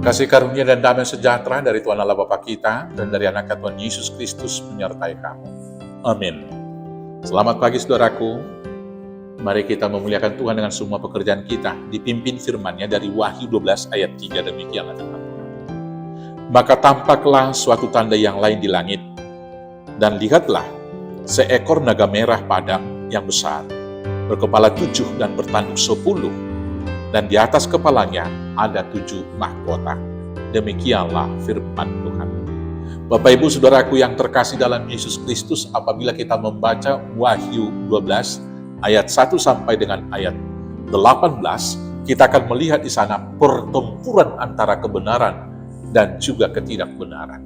Kasih karunia dan damai sejahtera dari Tuhan Allah Bapa kita dan dari anak Tuhan Yesus Kristus menyertai kamu. Amin. Selamat pagi saudaraku. Mari kita memuliakan Tuhan dengan semua pekerjaan kita, dipimpin firman-Nya dari Wahyu 12 ayat 3, demikianlah firman Tuhan. Maka tampaklah suatu tanda yang lain di langit, dan lihatlah seekor naga merah padam yang besar, berkepala 7 dan bertanduk 10, dan di atas kepalanya ada 7 mahkota. Demikianlah firman Tuhan. Bapak Ibu Saudaraku yang terkasih dalam Yesus Kristus, apabila kita membaca Wahyu 12 ayat 1 sampai dengan ayat 18, kita akan melihat di sana pertempuran antara kebenaran dan juga ketidakbenaran.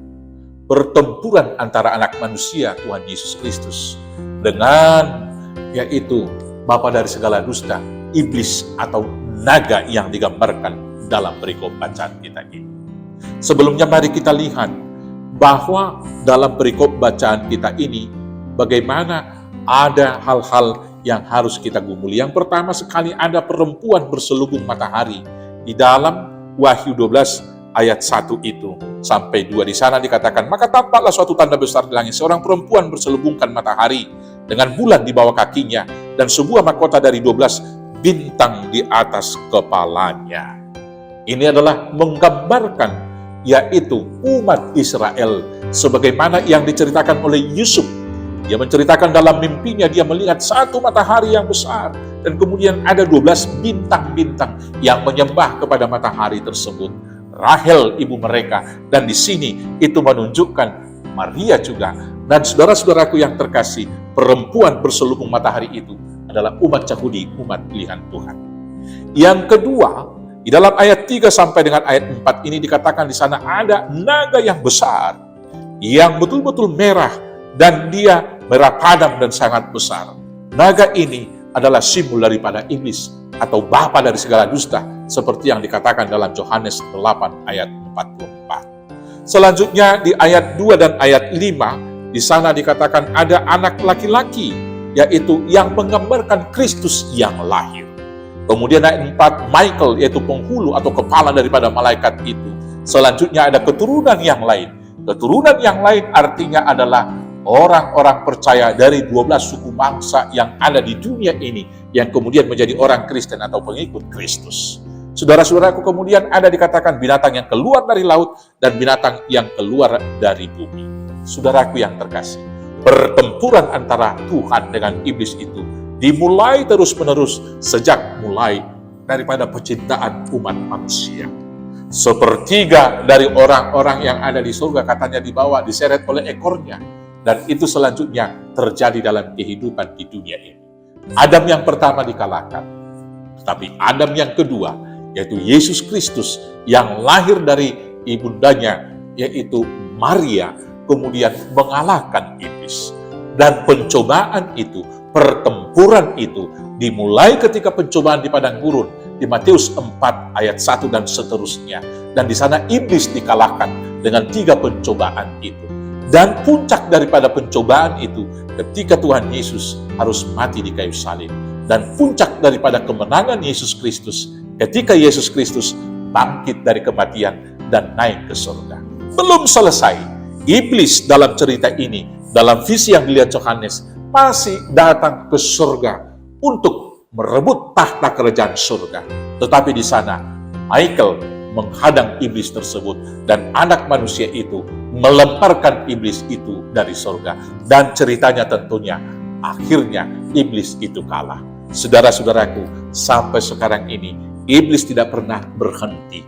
Pertempuran antara anak manusia Tuhan Yesus Kristus dengan yaitu bapa dari segala dusta, iblis atau naga yang digambarkan dalam perikop bacaan kita ini. Sebelumnya mari kita lihat bahwa dalam perikop bacaan kita ini bagaimana ada hal-hal yang harus kita gumuli. Yang pertama sekali ada perempuan berselubung matahari di dalam Wahyu 12 ayat 1 itu sampai 2. Di sana dikatakan, maka tampaklah suatu tanda besar di langit, seorang perempuan berselubungkan matahari dengan bulan di bawah kakinya dan sebuah mahkota dari 12 bintang di atas kepalanya. Ini adalah menggambarkan yaitu umat Israel sebagaimana yang diceritakan oleh Yusuf. Dia menceritakan dalam mimpinya dia melihat satu matahari yang besar dan kemudian ada 12 bintang-bintang yang menyembah kepada matahari tersebut. Rahel ibu mereka, dan di sini itu menunjukkan Maria juga. Dan saudara-saudaraku yang terkasih, perempuan berselubung matahari itu adalah umat Yahudi, umat pilihan Tuhan. Yang kedua, di dalam ayat 3 sampai dengan ayat 4 ini dikatakan di sana ada naga yang besar, yang betul-betul merah, dan dia merah padam dan sangat besar. Naga ini adalah simbol daripada iblis atau bapa dari segala dusta, seperti yang dikatakan dalam Yohanes 8 ayat 44. Selanjutnya di ayat 2 dan ayat 5, di sana dikatakan ada anak laki-laki, yaitu yang menggambarkan Kristus yang lahir. Kemudian ayat 4, Michael, yaitu penghulu atau kepala daripada malaikat itu. Selanjutnya ada keturunan yang lain. Keturunan yang lain artinya adalah orang-orang percaya dari 12 suku bangsa yang ada di dunia ini, yang kemudian menjadi orang Kristen atau pengikut Kristus. Saudara-saudaraku, kemudian ada dikatakan binatang yang keluar dari laut dan binatang yang keluar dari bumi. Saudaraku yang terkasih, pertempuran antara Tuhan dengan iblis itu dimulai terus-menerus sejak mulai daripada penciptaan umat manusia. Sepertiga dari orang-orang yang ada di surga katanya dibawa, diseret oleh ekornya. Dan itu selanjutnya terjadi dalam kehidupan di dunia ini. Adam yang pertama dikalahkan. Tetapi Adam yang kedua, yaitu Yesus Kristus yang lahir dari ibundanya, yaitu Maria, kemudian mengalahkan iblis. Dan pencobaan itu, pertempuran itu, dimulai ketika pencobaan di padang gurun, di Matius 4 ayat 1 dan seterusnya. Dan di sana iblis dikalahkan dengan 3 pencobaan itu. Dan puncak daripada pencobaan itu ketika Tuhan Yesus harus mati di kayu salib. Dan puncak daripada kemenangan Yesus Kristus ketika Yesus Kristus bangkit dari kematian dan naik ke surga. Belum selesai, iblis dalam cerita ini, dalam visi yang dilihat Yohanes, masih datang ke surga untuk merebut tahta kerajaan surga. Tetapi di sana, Michael menghadang iblis tersebut dan anak manusia itu melemparkan iblis itu dari surga. Dan ceritanya tentunya akhirnya iblis itu kalah. Saudara-saudaraku, sampai sekarang ini iblis tidak pernah berhenti.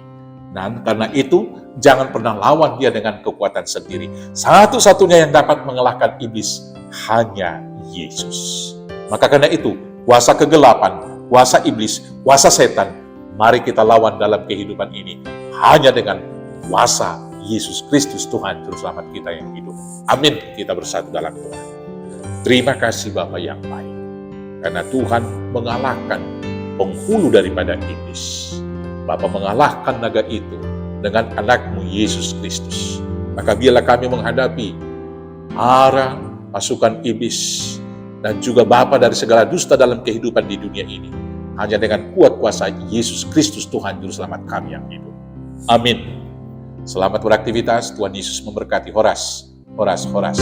Dan karena itu jangan pernah lawan dia dengan kekuatan sendiri. Satu-satunya yang dapat mengalahkan iblis hanya Yesus. Maka karena itu kuasa kegelapan, kuasa iblis, kuasa setan, mari kita lawan dalam kehidupan ini hanya dengan kuasa Yesus Kristus, Tuhan Juru Selamat kita yang hidup. Amin. Kita bersatu dalam doa. Terima kasih Bapa yang baik, karena Tuhan mengalahkan penghulu daripada iblis. Bapa mengalahkan naga itu dengan anak-Mu Yesus Kristus. Maka biarlah kami menghadapi arah pasukan iblis dan juga bapa dari segala dusta dalam kehidupan di dunia ini hanya dengan kuat kuasa Yesus Kristus Tuhan Juru Selamat kami yang hidup. Amin. Selamat beraktivitas, Tuhan Yesus memberkati. Horas, horas, horas.